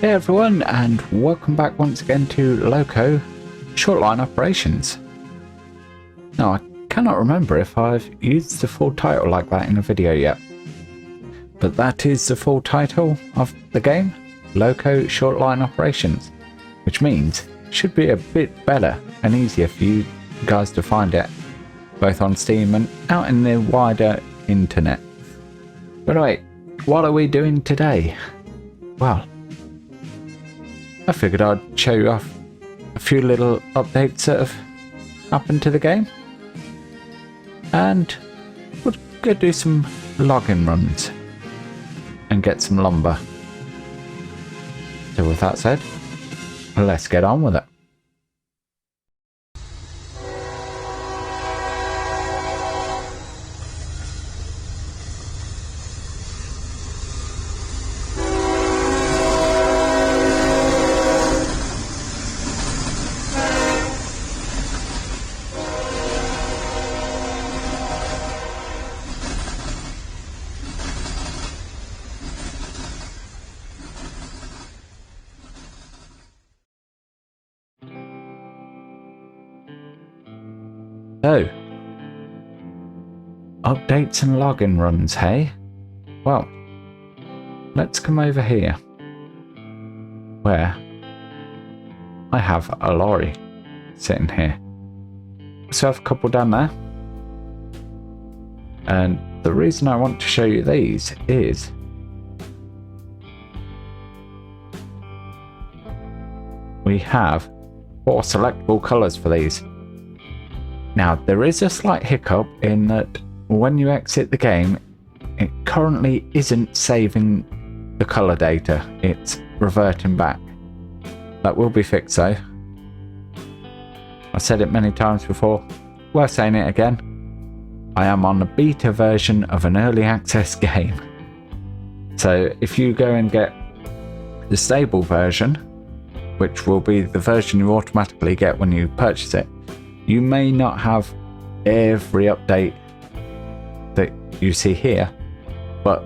Hey everyone, and welcome back once again to Loco, Shortline Operations. Now, I cannot remember if I've used the full title like that in a video yet, but that is the full title of the game, Loco Shortline Operations, which means it should be a bit better and easier for you guys to find it, both on Steam and out in the wider internet. But anyway, what are we doing today? Well, I figured I'd show you off a few little updates that have happened to the game, and we'll go do some logging runs and get some lumber. So with that said, let's get on with it. So, updates and login runs, hey? Well, let's come over here, where I have a lorry sitting here. So I have a couple down there. And the reason I want to show you these is we have 4 selectable colours for these. Now, there is a slight hiccup in that when you exit the game, it currently isn't saving the colour data, it's reverting back. That will be fixed though. I've said it many times before, worth saying it again. I am on a beta version of an early access game. So if you go and get the stable version, which will be the version you automatically get when you purchase it, you may not have every update that you see here, but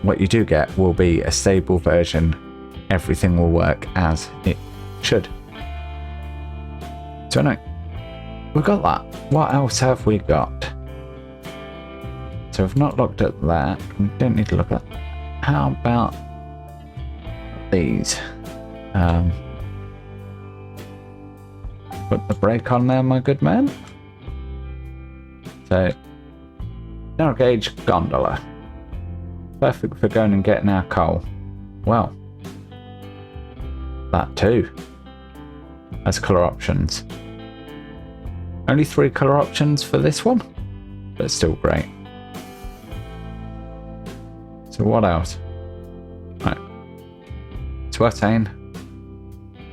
what you do get will be a stable version. Everything will work as it should. So anyway, we've got that. What else have we got? So I've not looked at that. We don't need to look at that. How about these? Put the brake on there, my good man. So, narrow gauge gondola. Perfect for going and getting our coal. Well, that too has colour options. Only 3 colour options for this one, but still great. So what else? Right. It's worth saying,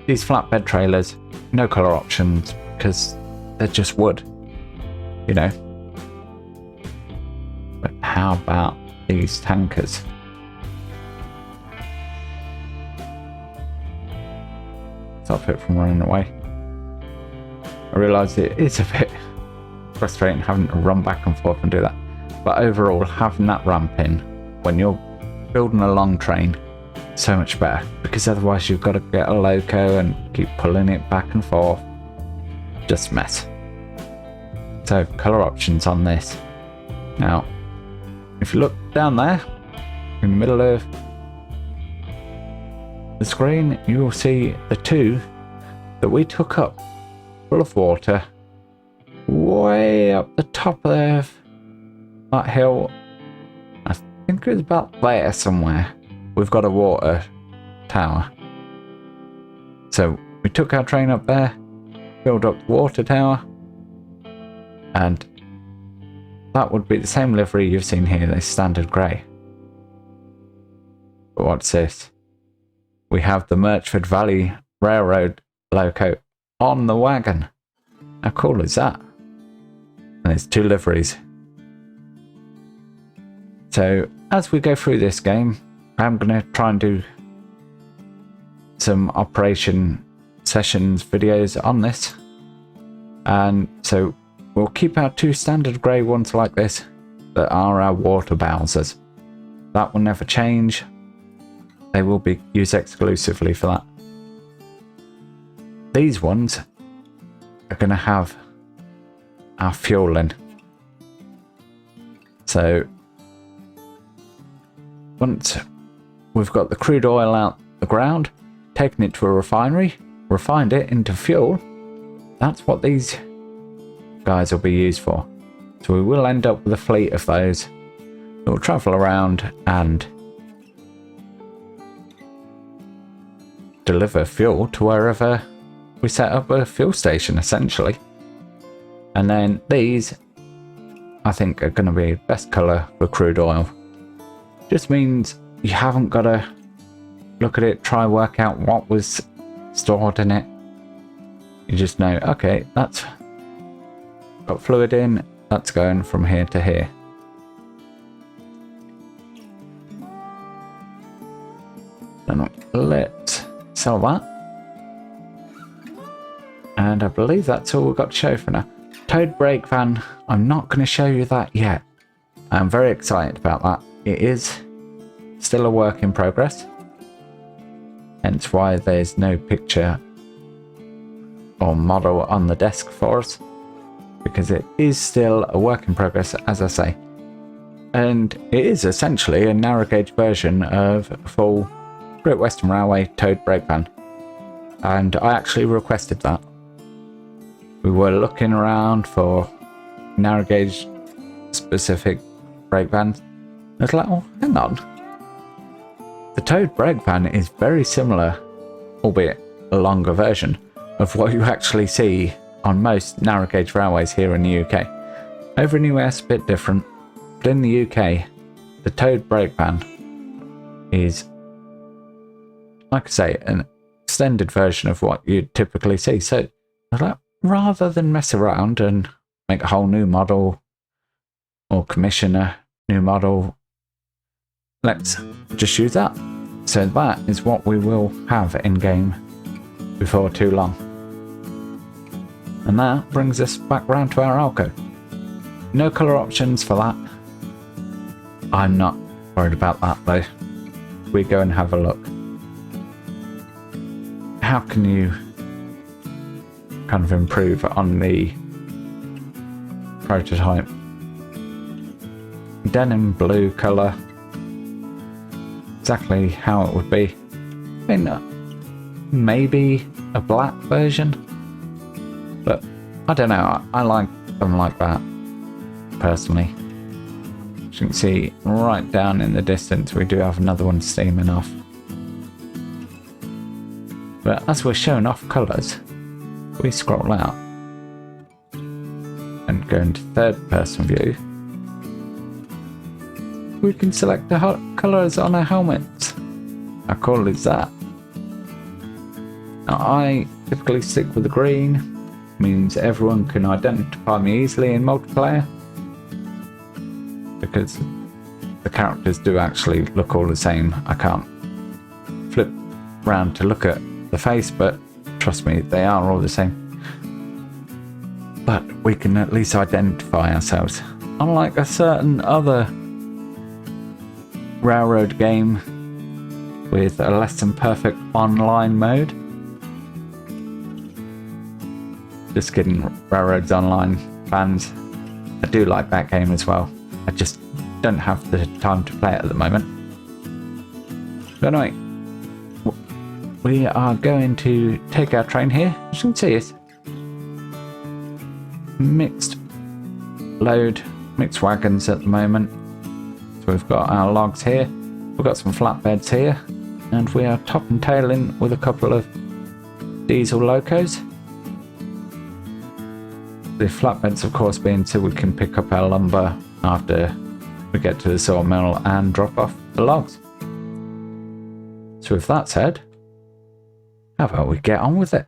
these flatbed trailers, no colour options because they're just wood, you know. But how about these tankers? Stop it from running away. I realise it is a bit frustrating having to run back and forth and do that, but overall having that ramp in when you're building a long train, so much better, because otherwise you've got to get a loco and keep pulling it back and forth. Just a mess. So colour options on this. Now, if you look down there in the middle of the screen, you will see the 2 that we took up full of water way up the top of that hill. I think it was about there somewhere. We've got a water tower. So we took our train up there, filled up the water tower, and that would be the same livery you've seen here, this standard grey. But what's this? We have the Merchford Valley Railroad loco on the wagon. How cool is that? And there's 2 liveries. So as we go through this game, I'm going to try and do some operation sessions videos on this, and so we'll keep our 2 standard grey ones like this that are our water bowsers. That will never change. they will be used exclusively for that. These ones are going to have our fuel in. So once we've got the crude oil out the ground, taken it to a refinery, refined it into fuel, that's what these guys will be used for. So we will end up with a fleet of those that will travel around and deliver fuel to wherever we set up a fuel station, essentially. And then these, I think, are going to be best colour for crude oil. Just means you haven't got to look at it, try work out what was stored in it. You just know, okay, that's got fluid in, that's going from here to here. And let's sell that. And I believe that's all we've got to show for now. Towed brake van, I'm not going to show you that yet. I'm very excited about that. It is still a work in progress. Hence why there's no picture or model on the desk for us. Because it is still a work in progress, as I say. And it is essentially a narrow gauge version of a full Great Western Railway towed brake van. And I actually requested that. We were looking around for narrow gauge specific brake vans. I was like, oh, hang on. The towed brake van is very similar, albeit a longer version, of what you actually see on most narrow gauge railways here in the UK. Over in the US, a bit different, but in the UK, the towed brake van is, like I say, an extended version of what you typically see. So, rather than mess around and make a whole new model or commission a new model, let's just use that. So that is what we will have in game before too long. And that brings us back round to our Alco. No colour options for that. I'm not worried about that though. We go and have a look. How can you kind of improve on the prototype? Denim blue colour. Exactly how it would be. I mean, maybe a black version, but I don't know. I like them like that personally. As you can see right down in the distance, we do have another one steaming off. But as we're showing off colours, we scroll out and go into third person view. We can select the colours on our helmets. How cool is that? Now, I typically stick with the green, means everyone can identify me easily in multiplayer, because the characters do actually look all the same. I can't flip round to look at the face, but trust me, they are all the same. But we can at least identify ourselves. Unlike a certain other railroad game with a less than perfect online mode. Just kidding, Railroads Online fans. I do like that game as well. I just don't have the time to play it at the moment. But anyway, we are going to take our train here. As you can see, it's mixed load, mixed wagons at the moment. So we've got our logs here, we've got some flatbeds here, and we are top and tailing with a couple of diesel locos. The flatbeds, of course, being so we can pick up our lumber after we get to the sawmill and drop off the logs. So with that said, how about we get on with it?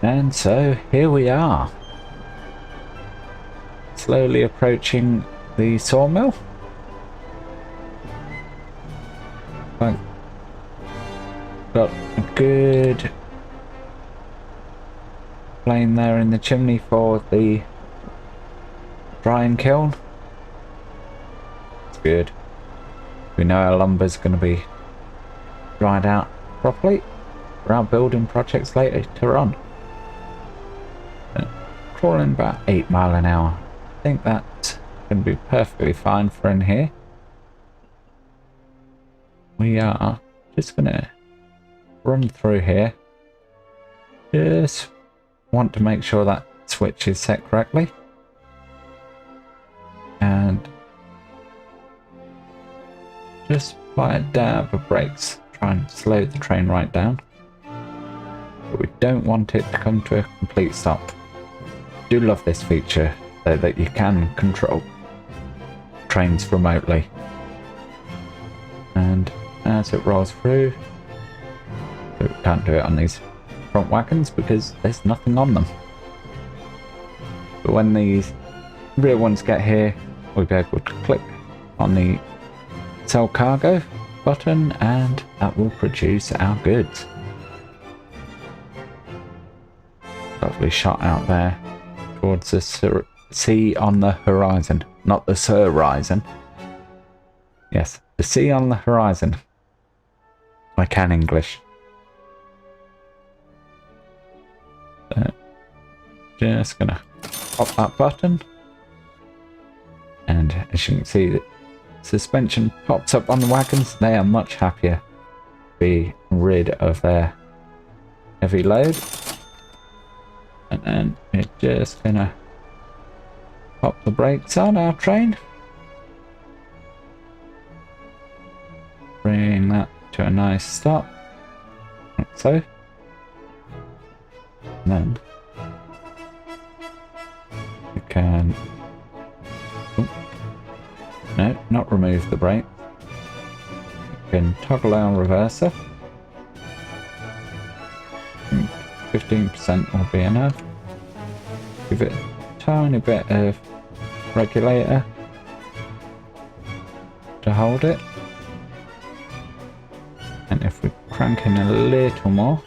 And so here we are. Slowly approaching the sawmill. Got a good flame there in the chimney for the drying kiln. It's good. We know our lumber's going to be dried out properly for our building projects later on. Crawling about 8 miles an hour. I think that's going to be perfectly fine for in here. We are just going to run through here. Just want to make sure that switch is set correctly. And just apply a dab of brakes. Try and slow the train right down. But we don't want it to come to a complete stop. I do love this feature so that you can control trains remotely. And as it rolls through, we can't do it on these front wagons because there's nothing on them. But when these rear ones get here, we'll be able to click on the sell cargo button and that will produce our goods. Lovely shot out there towards the sea on the horizon, not the horizon. Yes, the sea on the horizon. I can English. So, just gonna pop that button, and as you can see, the suspension pops up on the wagons. They are much happier to be rid of their heavy load. And then we're just gonna pop the brakes on our train. Bring that to a nice stop, like so. And then we can, no, not remove the brake. We can toggle our reverser. 15% will be enough. Give it a tiny bit of regulator to hold it. And if we crank in a little more,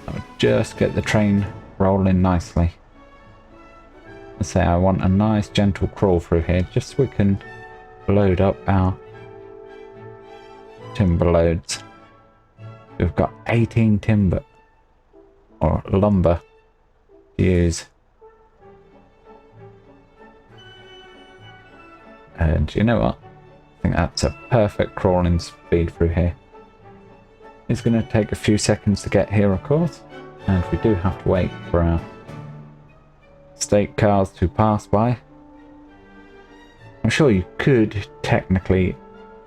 I'll just get the train rolling nicely. I say I want a nice gentle crawl through here just so we can load up our timber loads. We've got 18 timber or lumber to use. And you know what? I think that's a perfect crawling speed through here. It's going to take a few seconds to get here, of course, and we do have to wait for our state cars to pass by. I'm sure you could technically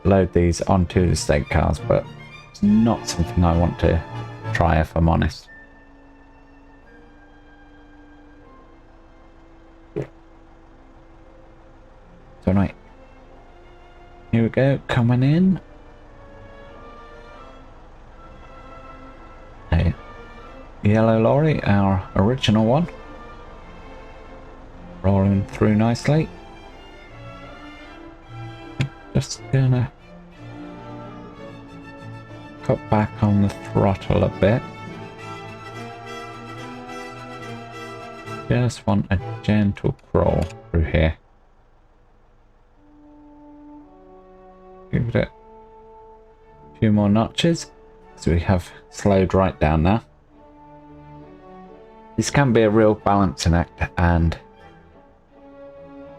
load these onto the state cars, but it's not something I want to try, if I'm honest. So right, here we go, coming in. A yellow lorry, our original one. Rolling through nicely. Just gonna cut back on the throttle a bit. Just want a gentle crawl through here. Give it a few more notches, so we have slowed right down now. This can be a real balancing act, and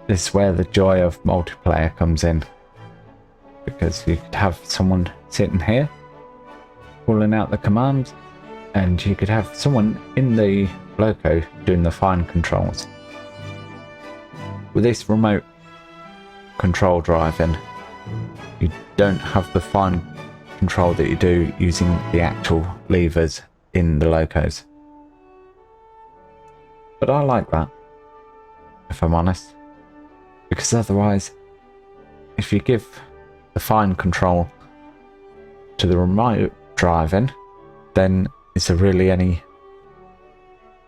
this is where the joy of multiplayer comes in, because you could have someone sitting here pulling out the commands, and you could have someone in the Loco doing the fine controls. With this remote control driving, you don't have the fine control that you do using the actual levers in the Locos. But I like that, if I'm honest, because otherwise, if you give the fine control to the remote driving, then is there really any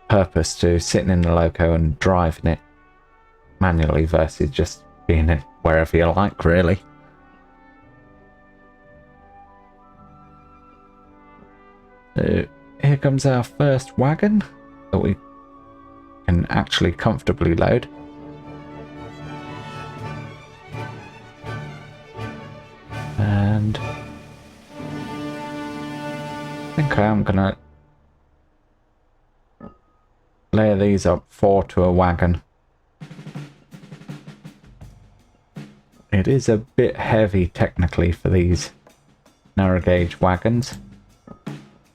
purpose to sitting in the Loco and driving it manually versus just being in wherever you like, really. So here comes our first wagon that we can actually comfortably load. And I think I am gonna layer these up 4 to a wagon. It is a bit heavy technically for these narrow gauge wagons,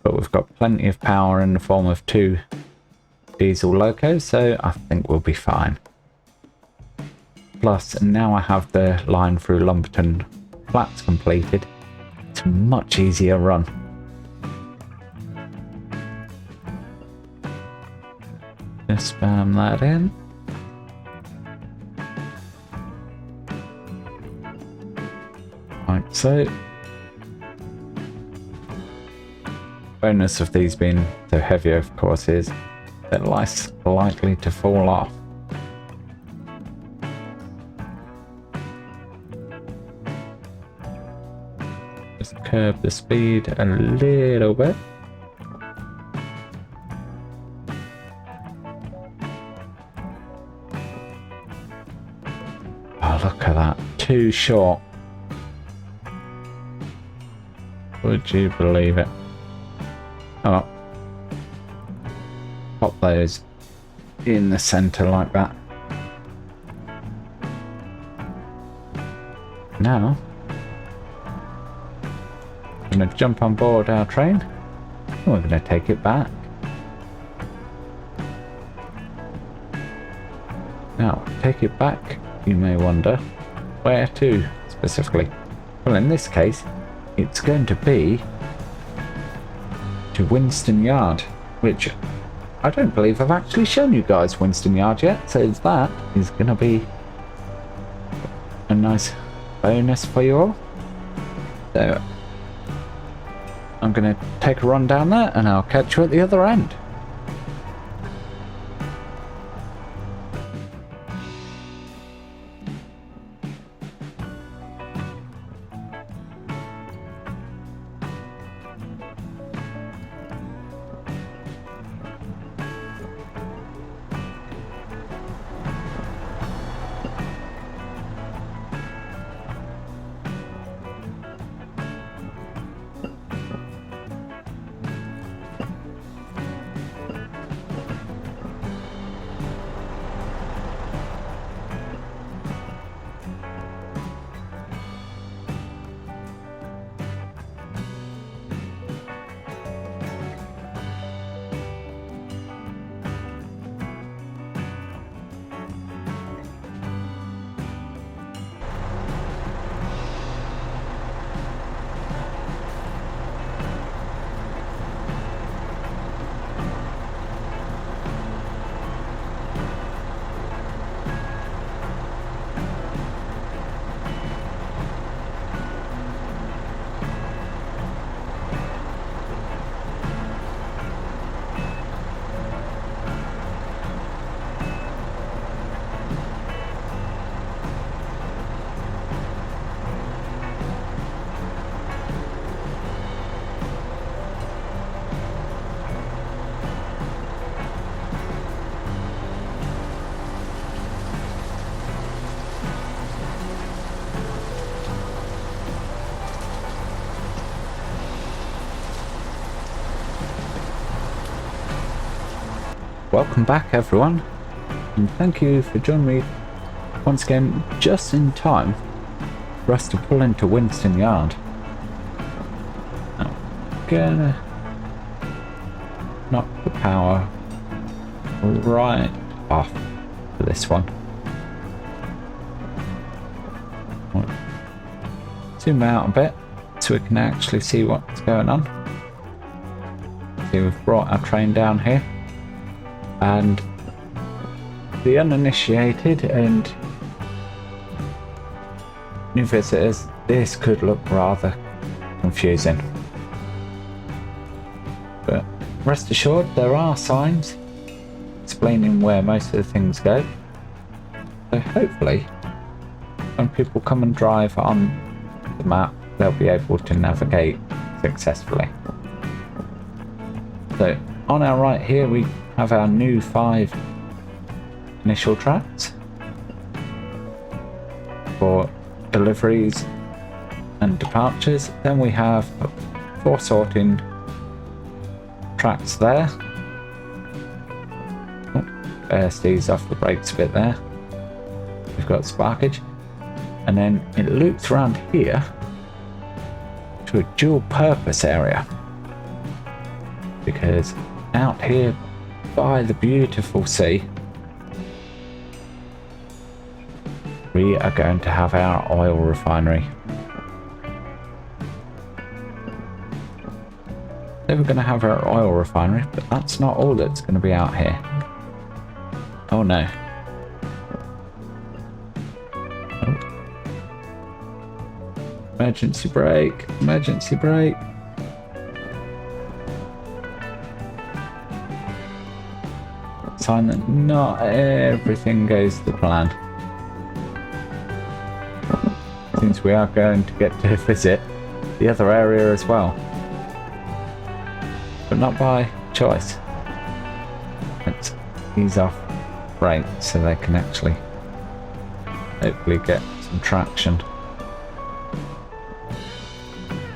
but we've got plenty of power in the form of 2 diesel locos, so I think we'll be fine. Plus, now I have the line through Lumberton Flats completed, it's a much easier run. Just spam that in. Right, so bonus of these being so heavy, of course, is they're less likely to fall off. Just curb the speed a little bit. Oh, look at that. Too short. Would you believe it? Oh, pop those in the center like that. Now, I'm going to jump on board our train and we're going to take it back. Now, take it back, you may wonder, where to specifically? Well, in this case, it's going to be to Winston Yard, which I don't believe I've actually shown you guys Winston Yard yet, so that is going to be a nice bonus for you all. So I'm going to take a run down there and I'll catch you at the other end. Welcome back everyone, and thank you for joining me once again just in time for us to pull into Winston Yard. Now, gonna knock the power right off for this one. Zoom out a bit so we can actually see what's going on. See, we've brought our train down here. And the uninitiated and new visitors, this could look rather confusing. But rest assured, there are signs explaining where most of the things go. So hopefully, when people come and drive on the map, they'll be able to navigate successfully. So on our right here, we have our new 5 initial tracks for deliveries and departures. Then we have 4 sorting tracks there. Steers off the brakes a bit there. We've got sparkage, and then it loops around here to a dual purpose area, because out here by the beautiful sea we are going to have our oil refinery. So we're going to have our oil refinery, but that's not all that's going to be out here. Oh no. Oh. Emergency brake, emergency brake. Sign that not everything goes to plan. Since we are going to get to visit the other area as well. But not by choice. Let's ease off brake so they can actually hopefully get some traction.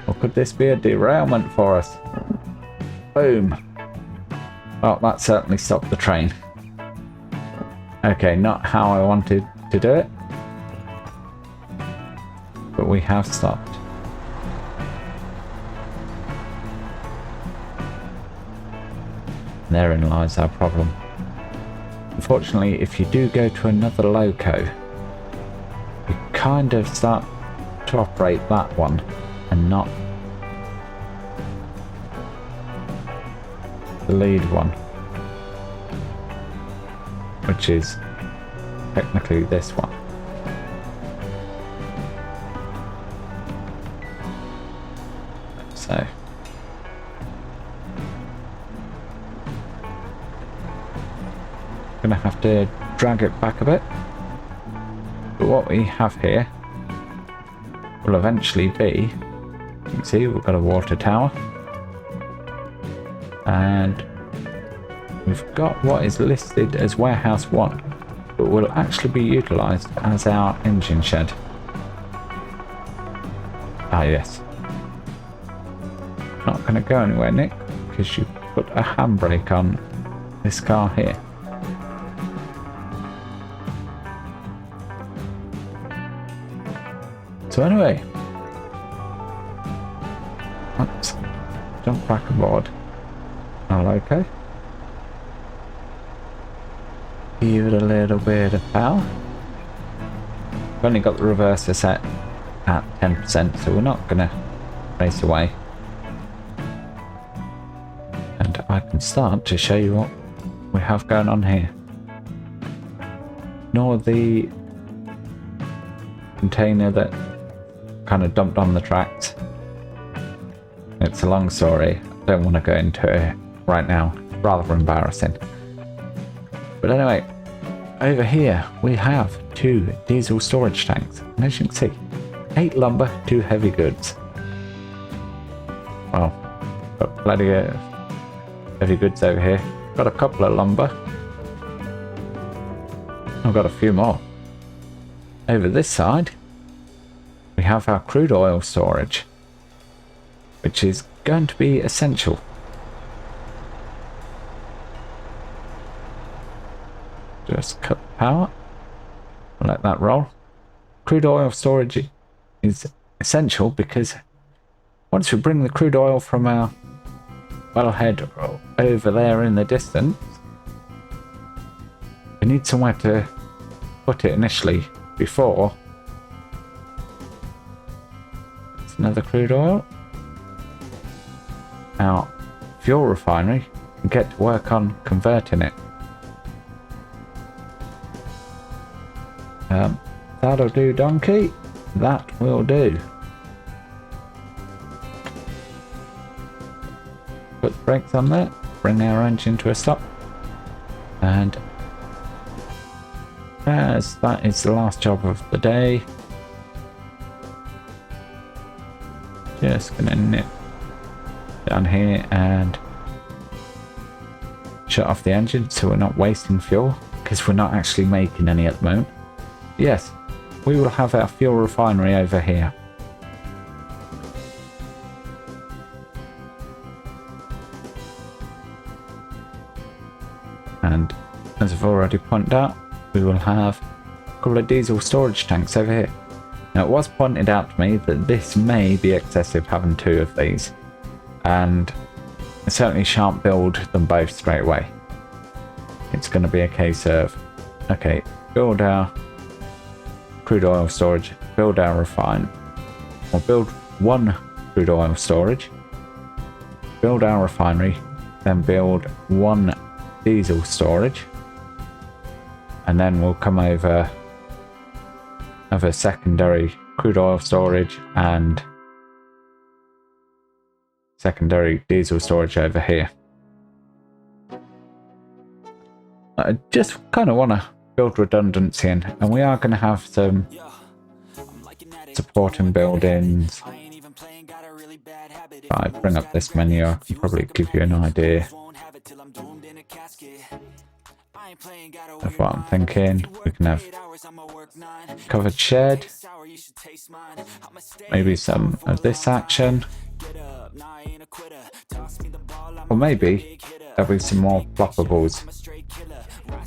Or could this be a derailment for us? Boom. Well, that certainly stopped the train. Okay, not how I wanted to do it, but we have stopped. Therein lies our problem. Unfortunately, if you do go to another Loco, you kind of start to operate that one and not the lead one, which is technically this one. So gonna have to drag it back a bit, but what we have here will eventually be, you can see we've got a water tower, and we've got what is listed as warehouse 1, but will actually be utilised as our engine shed. Ah yes, not going to go anywhere, Nick, because you put a handbrake on this car here. So anyway, let's jump back aboard our Loco. Give it a little bit of power. We've only got the reverser set at 10%, so we're not going to race away. And I can start to show you what we have going on here. Ignore the container that kind of dumped on the tracks. It's a long story. I don't want to go into it right now. Rather embarrassing. But anyway, over here we have 2 diesel storage tanks. And as you can see, 8 lumber, 2 heavy goods. Well, got plenty of heavy goods over here. Got a couple of lumber. I've got a few more. Over this side, we have our crude oil storage, which is going to be essential. Just cut the power, let that roll. Crude oil storage is essential because once we bring the crude oil from our wellhead over there in the distance, we need somewhere to put it initially before. It's another crude oil. Our fuel refinery and get to work on converting it. That'll do, donkey. That will do. Put the brakes on there. Bring our engine to a stop. And as that is the last job of the day, just gonna nip down here and shut off the engine so we're not wasting fuel, because we're not actually making any at the moment. Yes, we will have our fuel refinery over here. And as I've already pointed out, we will have a couple of diesel storage tanks over here. Now, it was pointed out to me that this may be excessive having 2 of these, and I certainly shan't build them both straight away. It's going to be a case of, okay, build our crude oil storage, build our refine, or build 1 crude oil storage, build our refinery, then build 1 diesel storage, and then we'll come over, have a secondary crude oil storage and secondary diesel storage over here. I just kind of want to build redundancy in, and we are going to have some supporting buildings. If I bring up this menu, I can probably give you an idea of what I'm thinking. We can have covered shed, maybe some of this action, or maybe there'll be some more floppables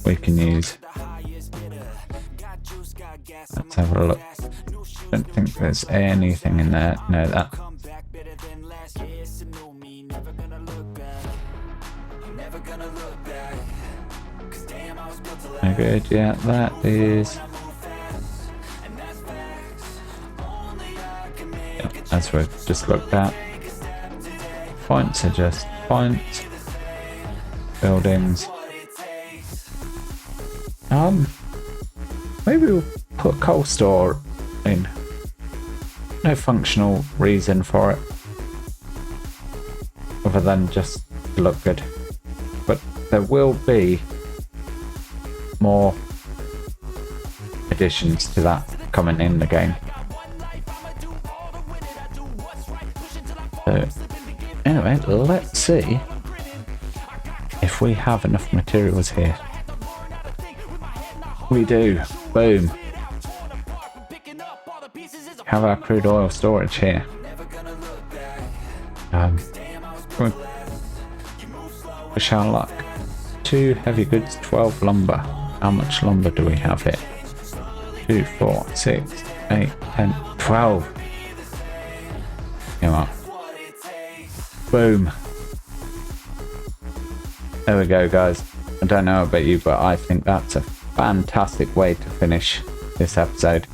we can use. Let's have a look. Don't think there's anything in there. No, that. No good, yeah, that is. Yeah, as we've just looked at. Points are just points. Buildings. Maybe we'll put coal store in. No functional reason for it, other than just to look good. But there will be more additions to that coming in the game. So anyway, let's see if we have enough materials here. We do. Boom. Have our crude oil storage here. Push our luck. 2 heavy goods, 12 lumber. How much lumber do we have here? 2, 4, 6, 8, 10, 12. Come on. Boom. There we go, guys. I don't know about you, but I think that's a fantastic way to finish this episode.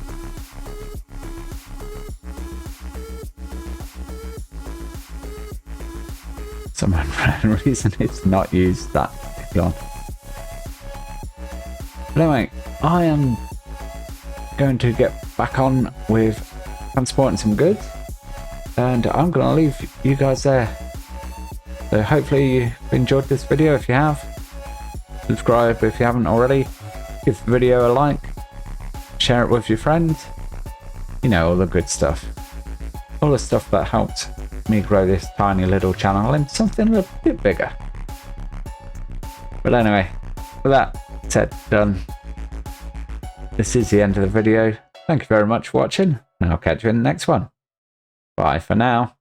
Some unknown reason it's not used that long. But anyway, I am going to get back on with transporting some goods, and I'm going to leave you guys there. So hopefully you've enjoyed this video. If you have, subscribe if you haven't already, give the video a like, share it with your friends, you know, all the good stuff, all the stuff that helps me grow this tiny little channel into something a little bit bigger. But anyway, with that said, done, this is the end of the video. Thank you very much for watching, and I'll catch you in the next one. Bye for now.